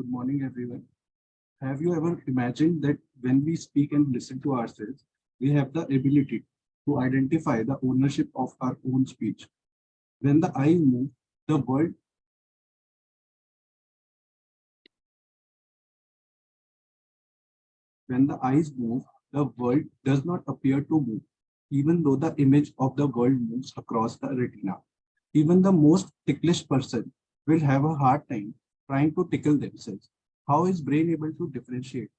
Good morning, everyone. Have you ever imagined that when we speak and listen to ourselves, we have the ability to identify the ownership of our own speech? When the eyes move, the world when the eyes move, the world does not appear to move, even though the image of the world moves across the retina. Even the most ticklish person will have a hard time trying to tickle themselves. How is brain able to differentiate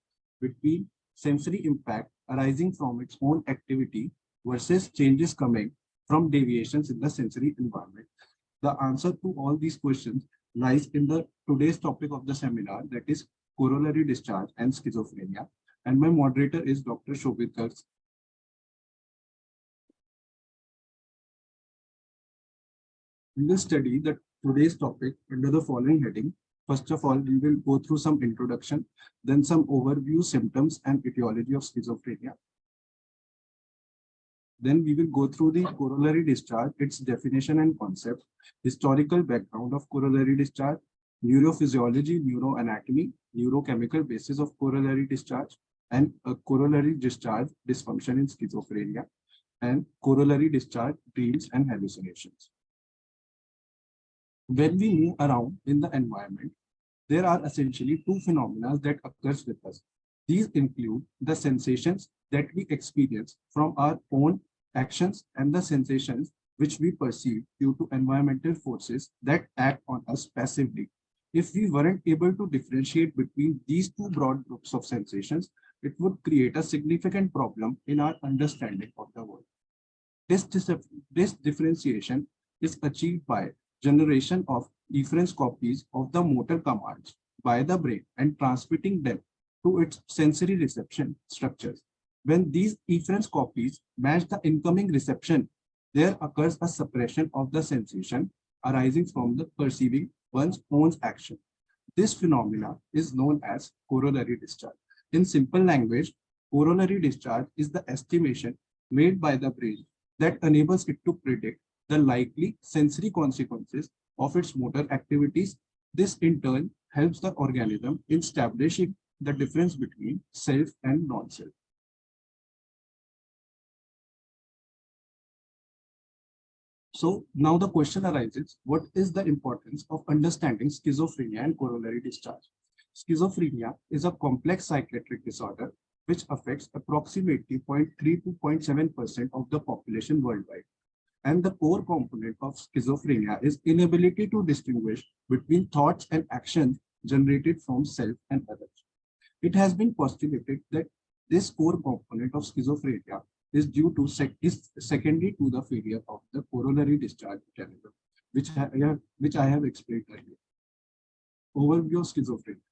between sensory impact arising from its own activity versus changes coming from deviations in the sensory environment? The answer to all these questions lies in the today's topic of the seminar, that is corollary discharge and schizophrenia. And my moderator is Dr. Shobit Garg. We will study today's topic under the following heading. First of all, we will go through some introduction, then some overview, symptoms, and etiology of schizophrenia. Then we will go through the corollary discharge, its definition and concept, historical background of corollary discharge, neurophysiology, neuroanatomy, neurochemical basis of corollary discharge, and a corollary discharge dysfunction in schizophrenia, and corollary discharge dreams and hallucinations. When we move around in the environment, there are essentially two phenomena that occurs with us. These include the sensations that we experience from our own actions and the sensations which we perceive due to environmental forces that act on us passively. If we weren't able to differentiate between these two broad groups of sensations, it would create a significant problem in our understanding of the world. This differentiation is achieved by generation of efference copies of the motor commands by the brain and transmitting them to its sensory reception structures. When these efference copies match the incoming reception, there occurs a suppression of the sensation arising from the perceiving one's own action. This phenomena is known as corollary discharge. In simple language, corollary discharge is the estimation made by the brain that enables it to predict the likely sensory consequences of its motor activities. This in turn helps the organism in establishing the difference between self and non-self. So now the question arises, what is the importance of understanding schizophrenia and corollary discharge? Schizophrenia is a complex psychiatric disorder which affects approximately 0.3 to 0.7% of the population worldwide. And the core component of schizophrenia is inability to distinguish between thoughts and actions generated from self and others. It has been postulated that this core component of schizophrenia is due to secondary to the failure of the corollary discharge mechanism, which I have explained earlier. Overview of schizophrenia.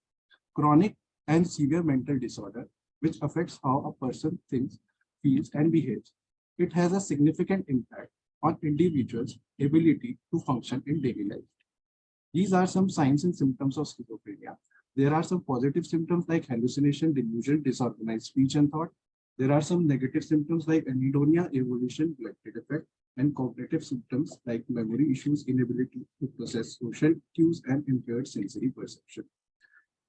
Chronic and severe mental disorder which affects how a person thinks, feels, and behaves. It has a significant impact on individuals' ability to function in daily life. These are some signs and symptoms of schizophrenia. There are some positive symptoms like hallucination, delusion, disorganized speech and thought. There are some negative symptoms like anhedonia, evolution, glycogen effect, and cognitive symptoms like memory issues, inability to process social cues, and impaired sensory perception.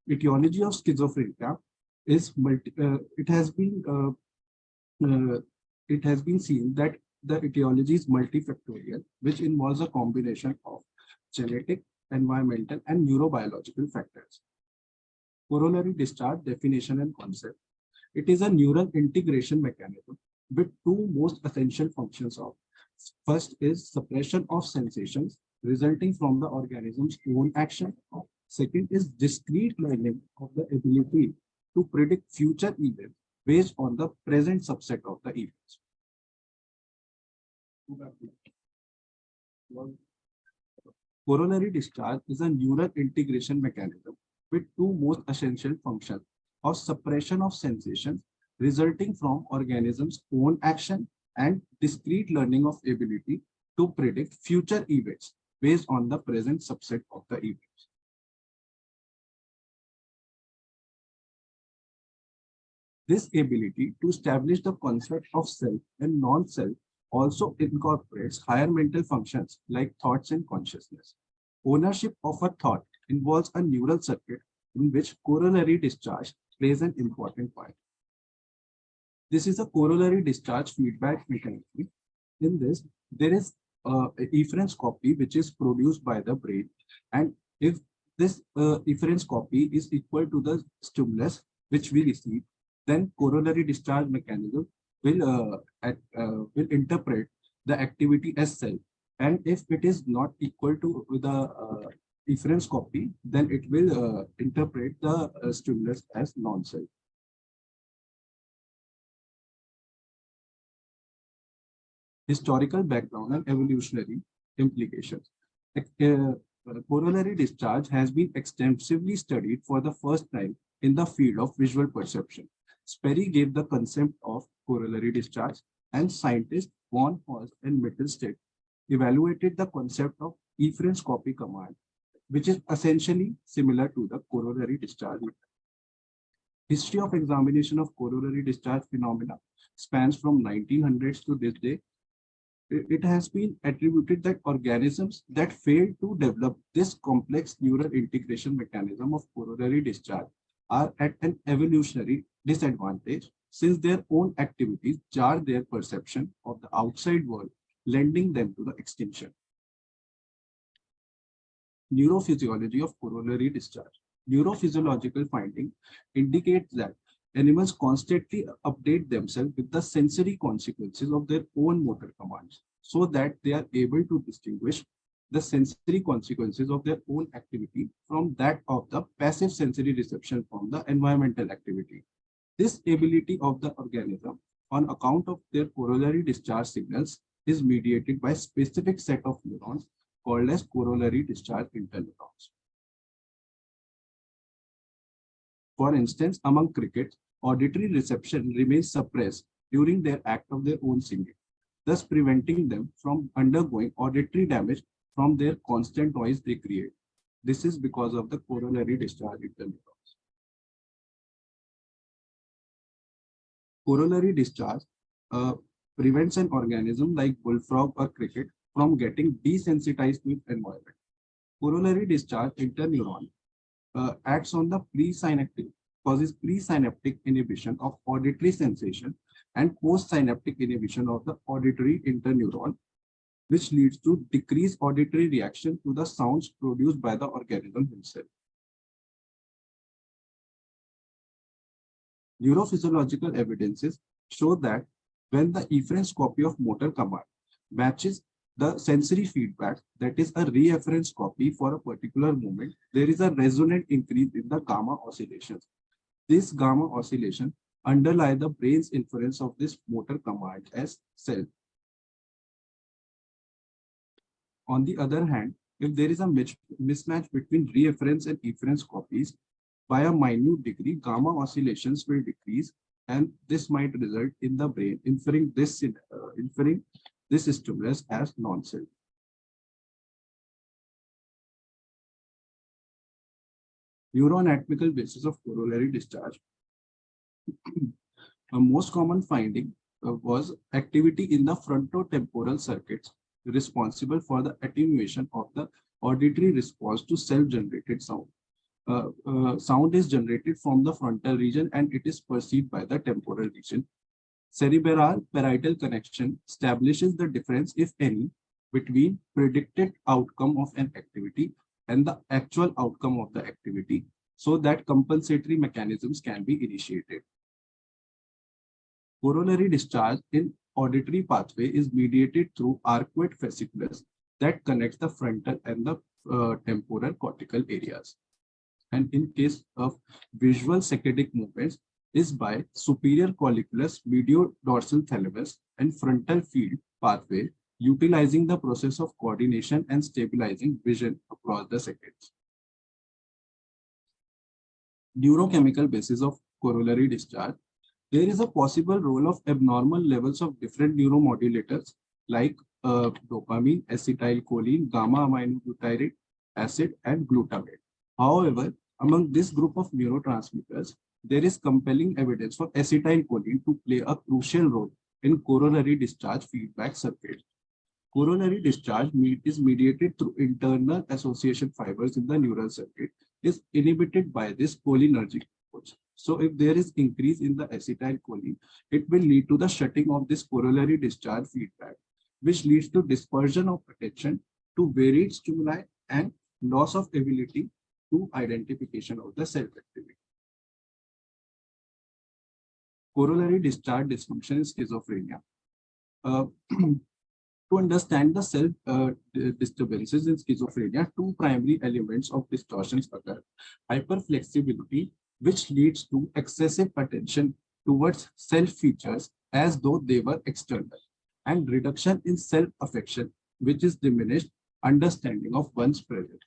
Etiology of schizophrenia is it has been seen that the etiology is multifactorial, which involves a combination of genetic, environmental, and neurobiological factors. Corollary discharge definition and concept. It is a neural integration mechanism with two most essential functions of. First is suppression of sensations resulting from the organism's own action. Second is discrete learning of the ability to predict future events based on the present subset of the events. Corollary discharge is a neural integration mechanism with two most essential functions of suppression of sensations resulting from organism's own action and discrete learning of ability to predict future events based on the present subset of the events. This ability to establish the concept of self and non-self also incorporates higher mental functions like thoughts and consciousness. Ownership of a thought involves a neural circuit in which corollary discharge plays an important part. This is a corollary discharge feedback mechanism. In this, there is a efference copy which is produced by the brain, and if this efference copy is equal to the stimulus which we receive, then corollary discharge mechanism will interpret the activity as self, and if it is not equal to the efference copy, then it will interpret the stimulus as non-self. Historical background and evolutionary implications. Corollary discharge has been extensively studied for the first time in the field of visual perception. Sperry gave the concept of corollary discharge, and scientists von Holst and Mittelstadt evaluated the concept of efference copy command, which is essentially similar to the corollary discharge. History of examination of corollary discharge phenomena spans from 1900s to this day. It has been attributed that organisms that fail to develop this complex neural integration mechanism of corollary discharge are at an evolutionary disadvantage, since their own activities jar their perception of the outside world, lending them to the extinction. Neurophysiology of corollary discharge. Neurophysiological findings indicate that animals constantly update themselves with the sensory consequences of their own motor commands, so that they are able to distinguish the sensory consequences of their own activity from that of the passive sensory reception from the environmental activity. This ability of the organism on account of their corollary discharge signals is mediated by a specific set of neurons called as corollary discharge interneurons. For instance, among crickets, auditory reception remains suppressed during their act of their own singing, thus preventing them from undergoing auditory damage from their constant noise they create. This is because of the corollary discharge interneurons. Corollary discharge prevents an organism like bullfrog or cricket from getting desensitized to its environment. Corollary discharge interneuron acts on the causes presynaptic inhibition of auditory sensation and postsynaptic inhibition of the auditory interneuron, which leads to decreased auditory reaction to the sounds produced by the organism himself. Neurophysiological evidences show that when the efference copy of motor command matches the sensory feedback, that is a reference copy for a particular movement, there is a resonant increase in the gamma oscillations. This gamma oscillation underlie the brain's inference of this motor command as self. On the other hand, if there is a mismatch between reference and efference copies, by a minute degree, gamma oscillations will decrease, and this might result in the brain inferring this stimulus as non-self. Neuroanatomical basis of corollary discharge. A most common finding was activity in the frontotemporal circuits responsible for the attenuation of the auditory response to self-generated sound. Sound is generated from the frontal region and it is perceived by the temporal region. Cerebral parietal connection establishes the difference, if any, between predicted outcome of an activity and the actual outcome of the activity, so that compensatory mechanisms can be initiated. Corollary discharge in auditory pathway is mediated through arcuate fasciculus that connects the frontal and the temporal cortical areas. And in case of visual saccadic movements, is by superior colliculus, mediodorsal thalamus, and frontal field pathway, utilizing the process of coordination and stabilizing vision across the saccades. Neurochemical basis of corollary discharge. There is a possible role of abnormal levels of different neuromodulators like dopamine, acetylcholine, gamma aminobutyric acid, and glutamate. However, among this group of neurotransmitters, there is compelling evidence for acetylcholine to play a crucial role in corollary discharge feedback circuit. Corollary discharge is mediated through internal association fibers in the neural circuit, is inhibited by this cholinergic approach. So if there is increase in the acetylcholine, it will lead to the shutting of this corollary discharge feedback, which leads to dispersion of attention to varied stimuli and loss of ability to identification of the self-activity. Corollary discharge dysfunction in schizophrenia. Uh, to understand the self disturbances in schizophrenia, two primary elements of distortions occur. Hyperflexibility, which leads to excessive attention towards self features as though they were external, and reduction in self affection, which is diminished understanding of one's presence.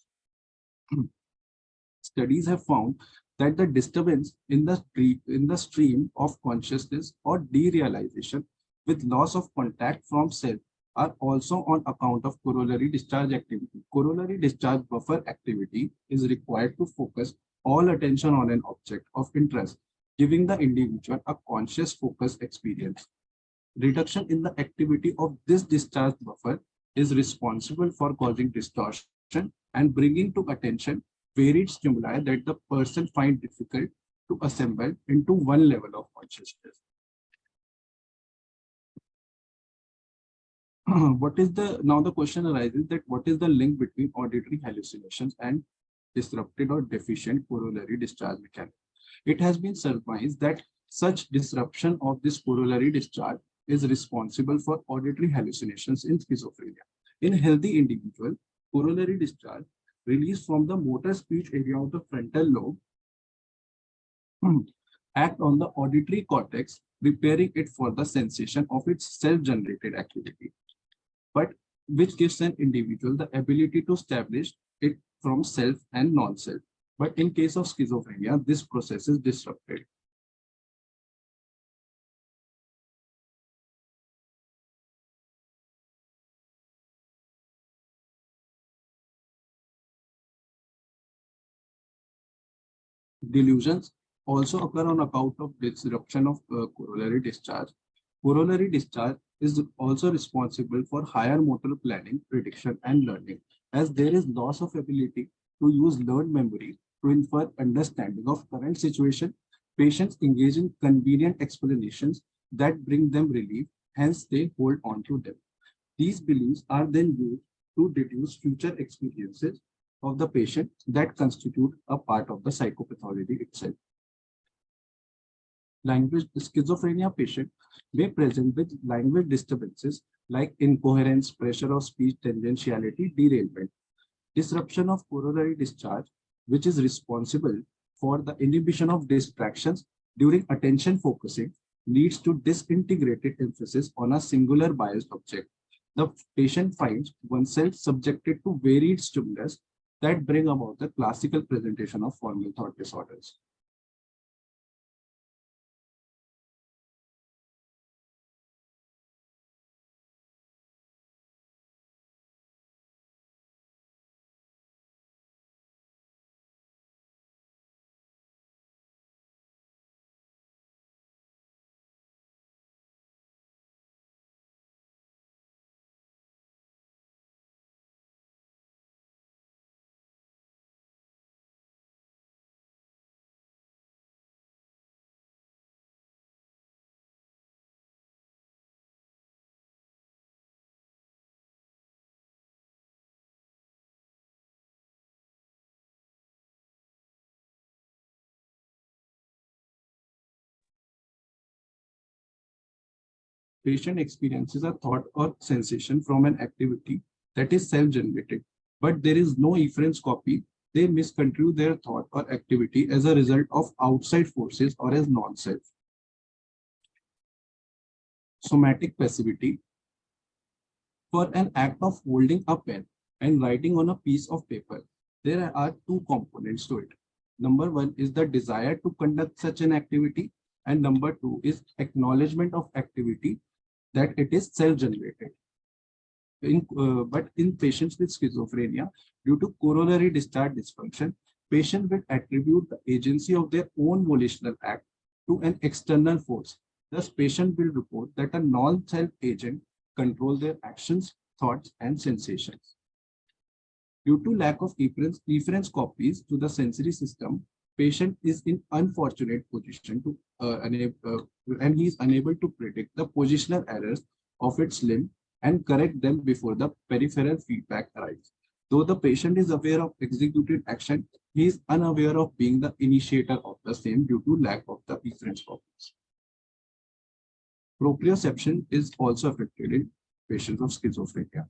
Studies have found that the disturbance in the stream of consciousness or derealization with loss of contact from self are also on account of corollary discharge activity. Corollary discharge buffer activity is required to focus all attention on an object of interest, giving the individual a conscious focus experience. Reduction in the activity of this discharge buffer is responsible for causing distortion and bringing to attention varied stimuli that the person finds difficult to assemble into one level of consciousness. Now the question arises that what is the link between auditory hallucinations and disrupted or deficient corollary discharge mechanism? It has been surmised that such disruption of this corollary discharge is responsible for auditory hallucinations in schizophrenia. In healthy individual, corollary discharge released from the motor speech area of the frontal lobe act on the auditory cortex, preparing it for the sensation of its self-generated activity, but which gives an individual the ability to establish it from self and non-self. But in case of schizophrenia, this process is disrupted. Delusions also occur on account of disruption of corollary discharge. Corollary discharge is also responsible for higher motor planning, prediction, and learning, as there is loss of ability to use learned memory to infer understanding of current situation. Patients engage in convenient explanations that bring them relief, hence they hold on to them. These beliefs are then used to deduce future experiences of the patient that constitute a part of the psychopathology itself. Language schizophrenia patient may present with language disturbances like incoherence, pressure of speech, tangentiality, derailment. Disruption of corollary discharge, which is responsible for the inhibition of distractions during attention focusing, leads to disintegrated emphasis on a singular biased object. The patient finds oneself subjected to varied stimulus that bring about the classical presentation of formal thought disorders. Patient experiences a thought or sensation from an activity that is self-generated, but there is no efference copy. They misconstrue their thought or activity as a result of outside forces or as non-self. Somatic passivity. For an act of holding a pen and writing on a piece of paper, there are two components to it. Number one is the desire to conduct such an activity, and number two is acknowledgement of activity that it is self-generated. But in patients with schizophrenia, due to corollary discharge dysfunction, patients will attribute the agency of their own volitional act to an external force. Thus, patient will report that a non-self agent controls their actions, thoughts, and sensations. Due to lack of reference copies to the sensory system, patient is in unfortunate position to and he is unable to predict the positional errors of its limb and correct them before the peripheral feedback arrives. Though the patient is aware of executed action, he is unaware of being the initiator of the same due to lack of the reference copies. Proprioception is also affected in patients of schizophrenia.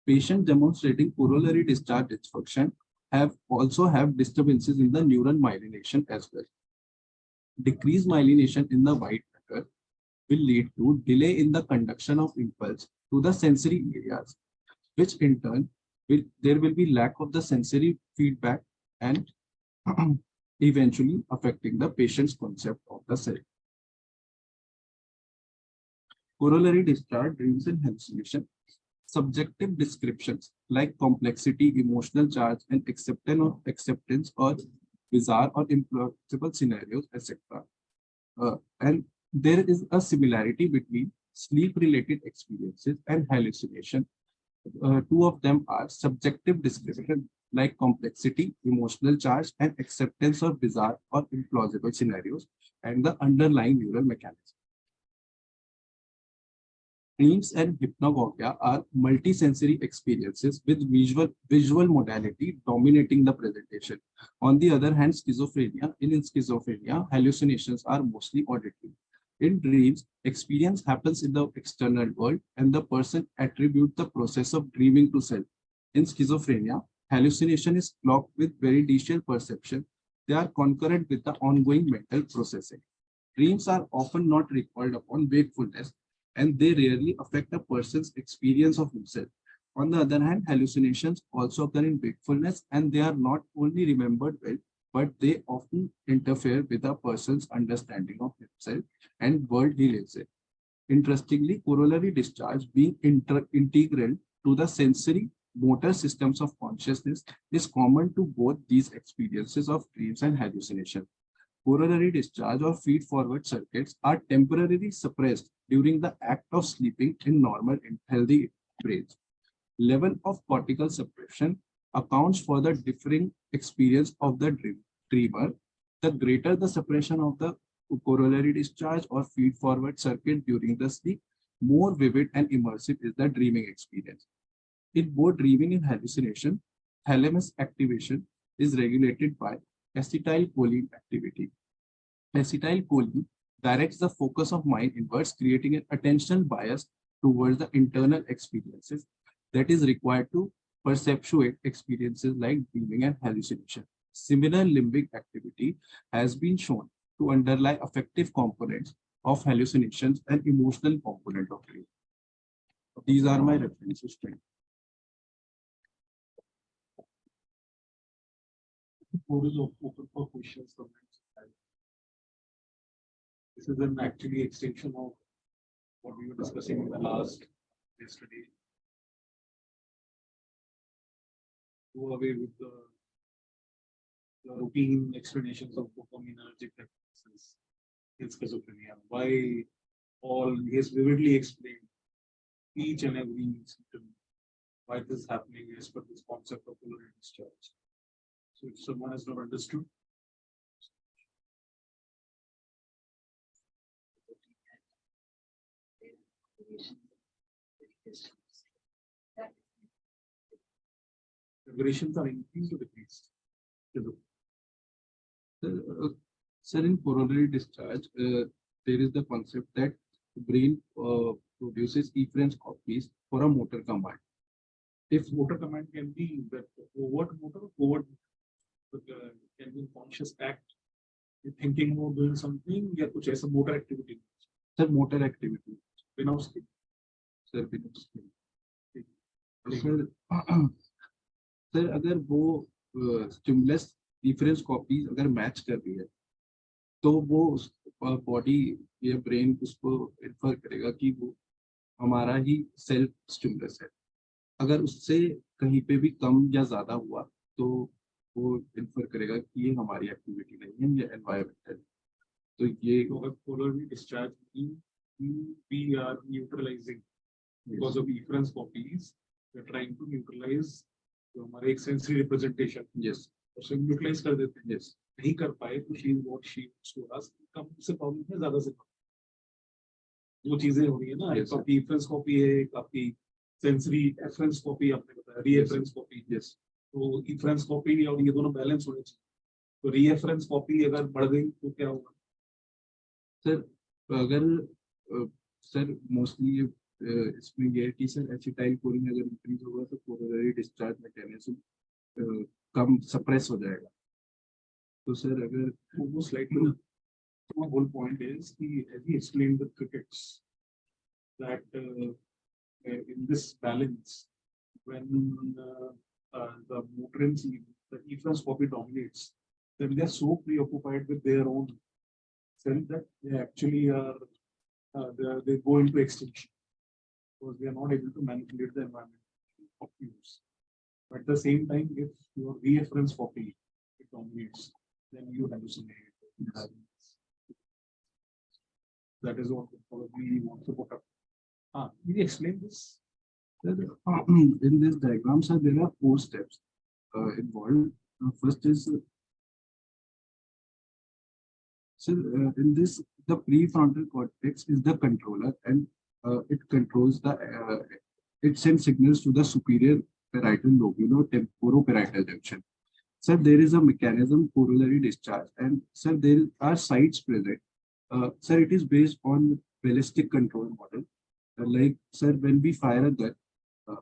Patients demonstrating corollary discharge dysfunction also have disturbances in the neural myelination as well. Decreased myelination in the white matter will lead to delay in the conduction of impulse to the sensory areas, which in turn there will be lack of the sensory feedback and eventually affecting the patient's concept of the self. Corollary discharge, dreams and hallucination. Subjective descriptions like complexity, emotional charge, and acceptance or bizarre or implausible scenarios, etc. And there is a similarity between sleep-related experiences and hallucination. Two of them are subjective description like complexity, emotional charge, and acceptance of bizarre or implausible scenarios, and the underlying neural mechanism. Dreams and hypnagogia are multisensory experiences with visual modality dominating the presentation. On the other hand, in schizophrenia, hallucinations are mostly auditory. In dreams, experience happens in the external world and the person attributes the process of dreaming to self. In schizophrenia, hallucination is clocked with veridical perception. They are concurrent with the ongoing mental processing. Dreams are often not recalled upon wakefulness, and they rarely affect a person's experience of himself. On the other hand, hallucinations also occur in wakefulness, and they are not only remembered well, but they often interfere with a person's understanding of himself and world he lives in. Interestingly, corollary discharge being integral to the sensory motor systems of consciousness is common to both these experiences of dreams and hallucination. Corollary discharge or feed-forward circuits are temporarily suppressed during the act of sleeping in normal and healthy brains. Level of cortical suppression accounts for the differing experience of the dreamer. The greater the suppression of the corollary discharge or feed-forward circuit during the sleep, more vivid and immersive is the dreaming experience. In both dreaming and hallucination, thalamus activation is regulated by acetylcholine activity. Acetylcholine directs the focus of mind inwards, creating an attentional bias towards the internal experiences that is required to perpetuate experiences like dreaming and hallucination. Similar limbic activity has been shown to underlie affective components of hallucinations and emotional component of dream. These are my references. Board is open for questions, comments. This is an actually extension of what we were discussing in the last yesterday. Do away with the routine explanations of dopaminergic responses in schizophrenia. Why all he has vividly explained each and every symptom, why this is happening as per this concept of corollary discharge. So if someone has not understood, vibrations are increased or decreased. Sir, in corollary discharge, there is the concept that the brain produces efference copies for a motor command. If motor command can be that overt motor, overt can be conscious act, you're thinking about doing something, या कुछ ऐसा motor activity. Sir, motor activity. Without skill. Sir, without skill. Sir अगर वो stimulus difference copies अगर match कर रही है तो वो बॉडी या ब्रेन उसको इन्फर करेगा कि वो हमारा ही सेल्फ स्टिमुलस है. अगर उससे कहीं पे भी कम या ज्यादा हुआ तो वो इन्फर करेगा कि ये हमारी एक्टिविटी नहीं है, ये एनवायरमेंट है. तो ये corollary discharge we are neutralizing because of efference copies we are trying to neutralise जो हमारे एक सेंसरी रिप्रेजेंटेशन, Yes. उसे न्यूट्रलाइज कर देते हैं। Yes. नहीं कर पाए तो she what she to us, कम से प्रॉब्लम है, ज्यादा से कम वो चीजें हो रही है ना। Yes, एक आपकी इंफरेंस कॉपी है, एक आपकी सेंसरी एफरेंस कॉपी, आपने बताया रीएफरेंस कॉपी। Yes. तो इंफरेंस कॉपी और ये दोनों बैलेंस होने चाहिए। तो रीएफरेंस कॉपी अगर बढ़ गई तो क्या होगा? सर अगर सर मोस्टली इसमें ये है कि सर एसिटाइल कोलिन अगर इंक्रीज होगा तो कोरोलरी डिस्चार्ज मैकेनिज्म कम सप्रेस हो जाएगा। तो सर अगर वो slightly, my whole point is as he explained the critics that in this balance, when the motorants, the efference copy dominates, then they are so preoccupied with their own self that they actually are they go into extinction because they are not able to manipulate the environment of use. But at the same time, if your reference copy it dominates, then you hallucinate. That is what probably you want to put up. Can you explain this? Sir, in this diagram, sir, there are 4 steps involved. First is, sir, in this, the prefrontal cortex is the controller, and it controls the, it sends signals to the superior parietal lobe, temporoparietal junction. Sir, there is a mechanism, corollary discharge, and sir, there are sites present. Sir, it is based on ballistic control model. Like, sir, when we fire a gun, uh,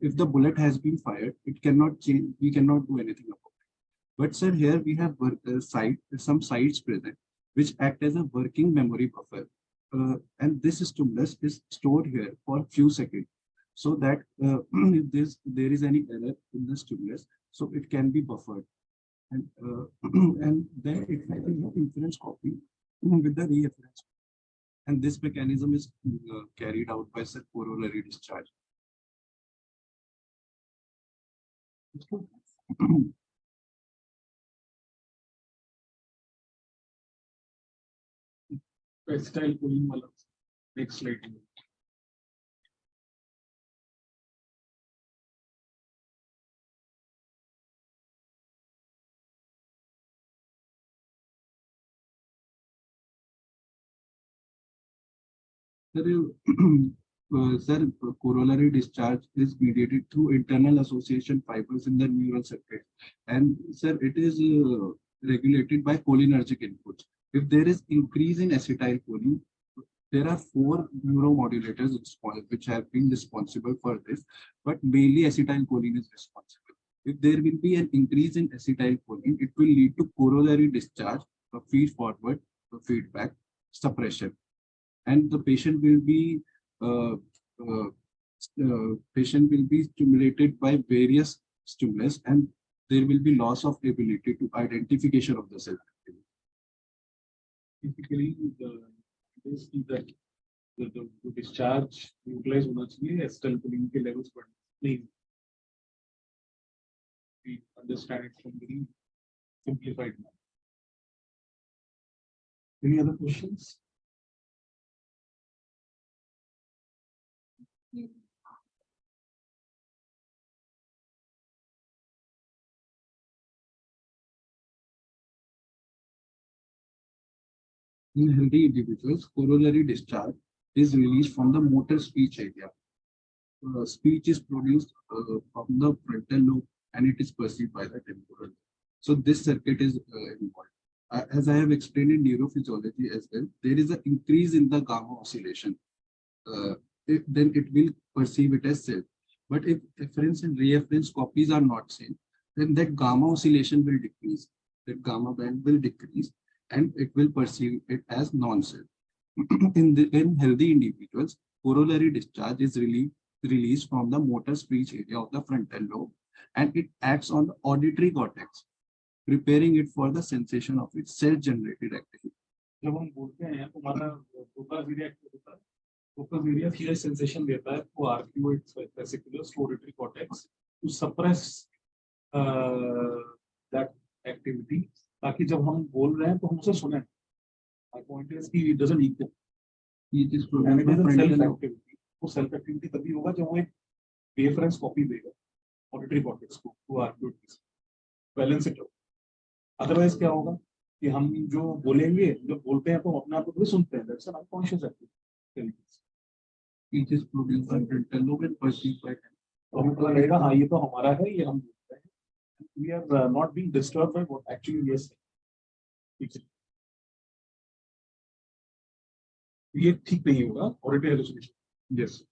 if the bullet has been fired, it cannot change. We cannot do anything about it. But sir, here we have some sites present which act as a working memory buffer, and this stimulus is stored here for a few seconds, so that if there is any error in the stimulus, so it can be buffered, and and then it has an inference copy with the reference, and this mechanism is carried out by the corollary discharge. Style cooling wala. Next slide. Sir, corollary discharge is mediated through internal association fibers in the neural circuit, and sir, it is regulated by cholinergic inputs. If there is increase in acetylcholine, there are 4 neuromodulators which have been responsible for this, but mainly acetylcholine is responsible. If there will be an increase in acetylcholine, it will lead to corollary discharge, feed forward, feedback, suppression, and the uh, uh, patient will be stimulated by various stimulus, and there will be loss of ability to identification of the cell. Typically, the discharge utilize होना चाहिए acetylcholine के levels पर नहीं. We understand it from very simplified manner. Any other questions? In healthy individuals, corollary discharge is released from the motor speech area. Speech is produced from the frontal lobe, and it is perceived by the temporal. So this circuit is involved. As I have explained in neurophysiology as well, there is an increase in the gamma oscillation. Then it will perceive it as self. But if efference and reference copies are not same, then that gamma oscillation will decrease. That gamma band will decrease, and it will perceive it as non-self. In healthy individuals, corollary discharge is released from the motor speech area of the frontal lobe, and it acts on the auditory cortex, preparing it for the sensation of its self-generated activity. जब हम बोलते हैं तो हमारा focus area होता है, focus area feel sensation देता है वो arcuate vesicular auditory cortex to suppress that activity, ताकि जब हम बोल रहे हैं तो हमसे सुने. माय पॉइंट इज कि it doesn't equal, It is and it is produced by self frontal lobe. Activity. वो सेल्फ एक्टिविटी तभी होगा जब वो एक reference copy देगा auditory cortex को to our balance it out. Otherwise क्या होगा कि हम जो बोलेंगे जो बोलते हैं तो अपने आप को भी सुनते हैं. That's an unconscious activity. It is produced by frontal lobe and perceived by them. तो हमें पता लगेगा हाँ ये तो हमारा है ये हम बोलते हैं. We are not being disturbed by what actually we are saying. ये ठीक नहीं होगा auditory hallucination. Yes.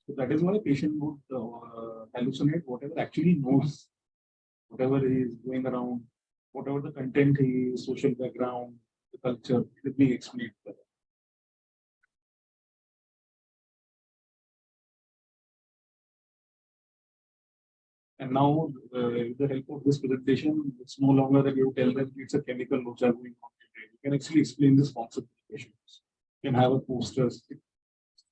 So that is why a patient would hallucinate whatever actually knows, whatever is going around, whatever the content is, social background, the culture, it is being explained. And now, with the help of this presentation, it's no longer that you tell them it's a chemical which are going on. You can actually explain this concept to patients. You can have a poster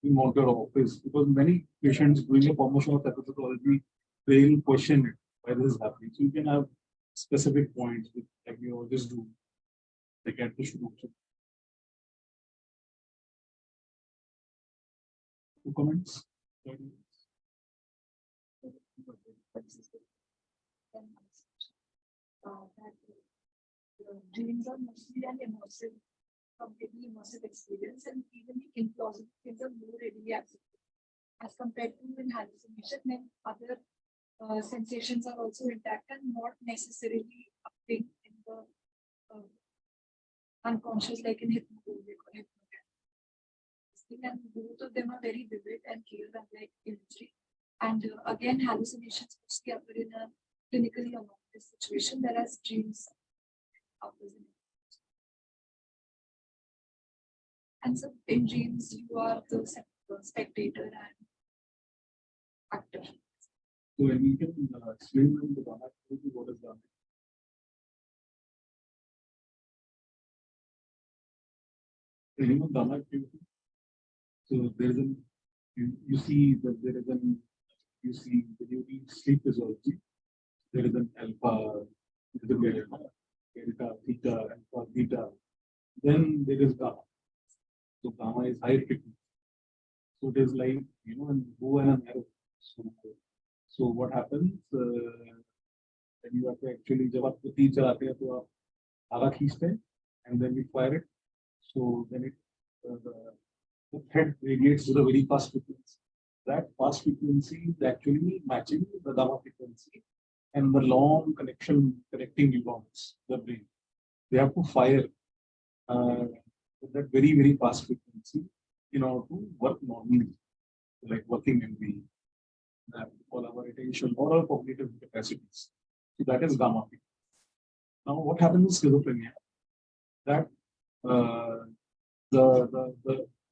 in your office, because many patients doing a promotion of pathophysiology, they will question it, why this is happening. So you can have specific points which epidemiologists do. They get to show. Two comments. Dreams are mostly an immersive, completely immersive experience, and even the implausible things are more readily accessible as compared to in hallucination. Then other sensations are also intact and not necessarily acting in the unconscious, like in hypnagogic or hypnotic. And both of them are very vivid and clear, unlike imagery. And again, hallucinations mostly occur in a clinically anomalous situation, whereas dreams occurs in. And so in dreams, you are the spectator and actor. So when you can explain them the gamma activity, what is gamma? Gamma activity. So there is an you see that there is an you see when you read sleep physiology, there is an alpha, there is a delta, theta, alpha, beta. Then there is gamma. So gamma is high frequency. So it is like an bow and an arrow. So what happens when you have to actually जब आप तीर चलाते हैं तो आप आगा खींचते हैं and then we fire it. So then it the head radiates with a very fast frequency. That fast frequency is actually matching the gamma frequency and the long connecting neurons, the brain. They have to fire with that very, very fast frequency in order to work normally, like working memory, all our attention, all our cognitive capacities. So that is gamma frequency. Now, what happens in schizophrenia? That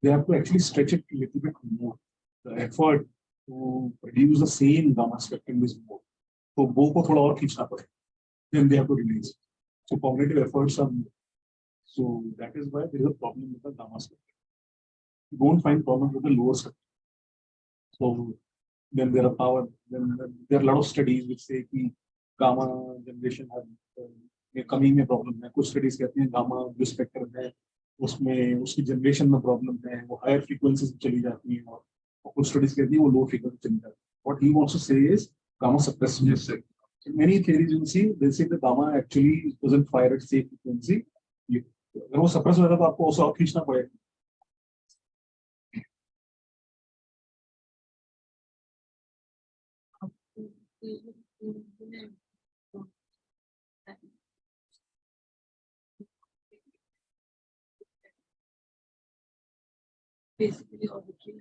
they have to actually stretch it a little bit more. The effort to produce the same gamma spectrum is more. So bow को थोड़ा और खींचना पड़ेगा. Then they have to release. So cognitive efforts are more. So that is why there is a problem with the gamma spectrum. You don't find problem with the lower spectrum. So then there are there are a lot of studies which say कि gamma generation have कमी में problem है. कुछ studies कहते हैं gamma जो spectrum है उसमें उसकी generation में problem है. वो higher frequencies चली जाती हैं और कुछ studies कहती हैं वो low frequency चली जाती है. What he wants to say is gamma suppression. Yes, sir. So many theories you see, they say the gamma actually doesn't fire at same frequency. अगर वो suppress हो जाता तो आपको उसे और खींचना पड़ेगा. Basically, all the key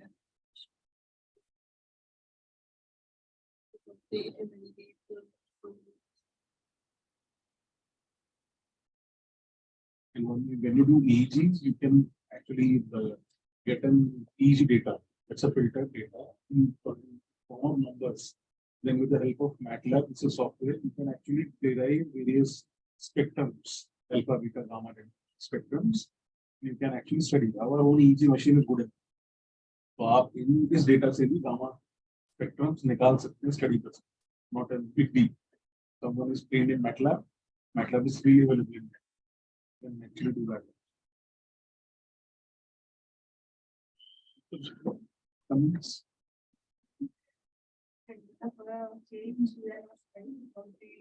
And when you do EEGs, you can actually get an EEG data. That's a filtered data in form of numbers. Then with the help of MATLAB, this is software, you can actually derive various spectrums, alpha, beta, gamma spectrums. You can actually study. Our own EEG machine is good enough. So आप इन इस data से भी gamma spectrums निकाल सकते हैं, study कर सकते हैं. Not a big deal. Someone is trained in MATLAB. MATLAB is free available in there. You can actually do that. Comments? Change where of the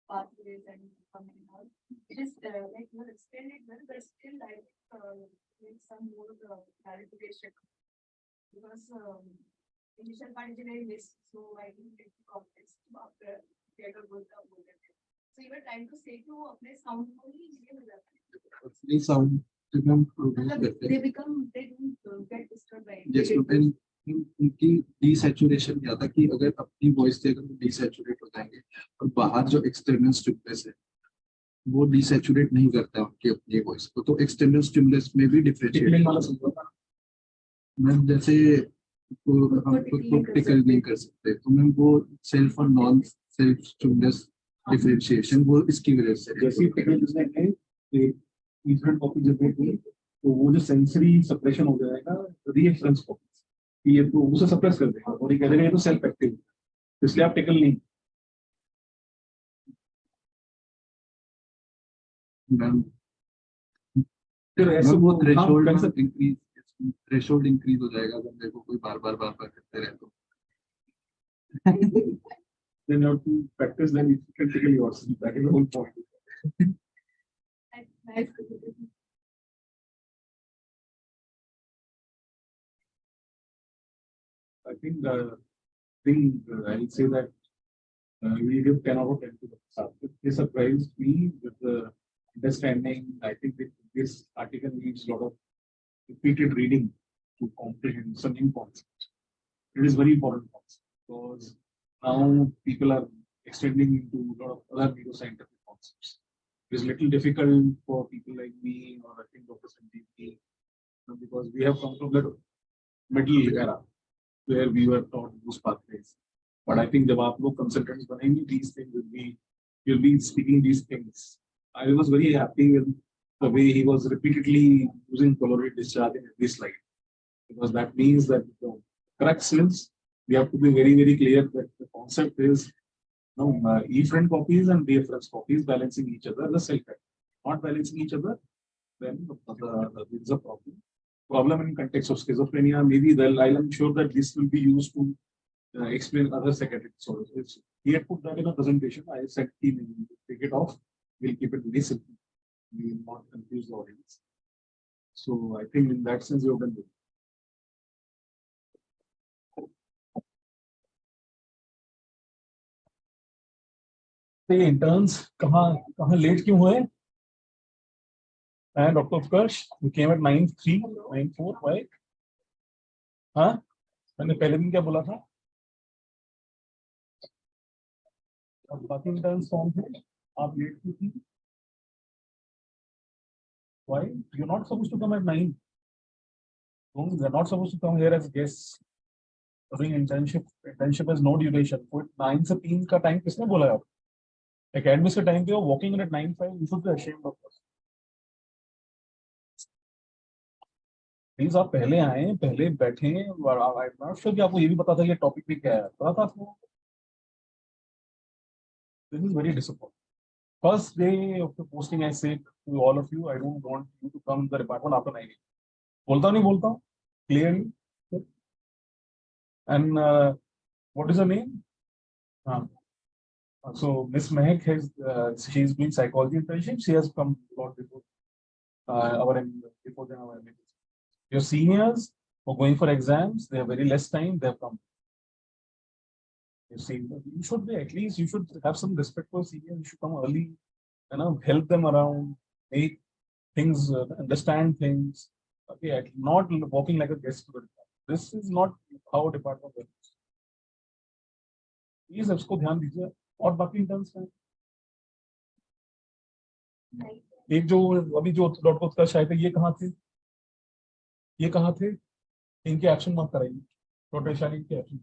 pathways and coming out. It is like you explained it well, but still I need some more clarification because initial part is very list, so I didn't get the context after theater work up. So you were trying to say to apply sound only Free sound become produce they become they don't get disturbed by it. yes उनकी desaturation क्या था कि अगर अपनी voice से अगर डिसैचुरेट हो जाएंगे और बाहर जो एक्सटर्नल स्टिमुलस है वो डिसैचुरेट नहीं करता उनकी अपनी वॉइस को, तो एक्सटर्नल स्टिमुलस में भी डिफरेंशिएट मैम जैसे हम खुद टिकल नहीं कर सकते, तो मैम वो सेल्फ और नॉन सेल्फ स्टिमुलस डिफरेंशिएशन वो इसकी वजह से जैसे डिफरेंट कॉपी जब होगी तो वो जो सेंसरी सप्रेशन हो जाएगा रीएक्शंस को ये तो उसे सप्रेस कर देगा और ये कह देगा ये तो सेल्फ एक्टिव, इसलिए आप टिकल नहीं मैम फिर ऐसे वो हाँ, थ्रेशोल्ड इंक्रीज हो जाएगा बंदे को कोई बार बार करते रहे तो then you have to practice, then you can tickle yourself. That is the whole point. Nice. I think I'll say that we give 10 out of 10 to the subject. They surprised me with the understanding. I think that this article needs a lot of repeated reading to comprehend some new concepts. It is very important concept because now people are extending into a lot of other neuroscientific concepts. It is little difficult for people like me or I think Dr. Sanjeev because we have come from the middle era where we were taught those pathways. But I think the consultants behind these things will be speaking these things. I was very happy with the way he was repeatedly using corollary discharge in every slide. Because that means that the crux is we have to be very, very clear that the concept is efferent copies and deafferent copies balancing each other, the self not balancing each other, then there is a problem in context of schizophrenia. Maybe I'm sure that this will be used to explain other psychiatric disorders. He had put that in a presentation. I said, take it off. We'll keep it very simple. We will not confuse the audience. So I think in that sense, you have done good. Interns कहाँ late क्यों हुए? And Dr. Utkarsh, you came at 9:03, 9:04. Why? हाँ? मैंने पहले दिन क्या बोला था? अब बाकी interns कौन थे? आप late क्यों थी? Why? You're not supposed to come at 9. You're not supposed to come here as guests. Doing internship has no duration. 9 से 3 का time किसने बोला है? Academics का time पे हो, walking in at 9:05. You should be ashamed of us. Please आप पहले आए, पहले बैठे, कि आपको ये भी पता था ये टॉपिक भी क्या है, पता था आपको? This is very disappointing. First day of the posting, I said to all of you, I don't want you to come to the department after 9 AM. बोलता नहीं बोलता clearly. And what is her name? So Miss Mehak she's doing psychology internship. She has come a lot before before our your seniors who are going for exams, they have very less time, they have come. You see, you should be at least, you should have some respect for seniors. You should come early, help them around, make things, understand things. Okay, not walking like a guest. This is not how department works. Please, इसको ध्यान दीजिए. और बाकी interns में एक जो अभी जो डॉक्टर उत्कर्ष आए थे, ये कहाँ थे? ये कहाँ थे? इनके एक्शन मत कराइए. डॉक्टर शाली के एक्शन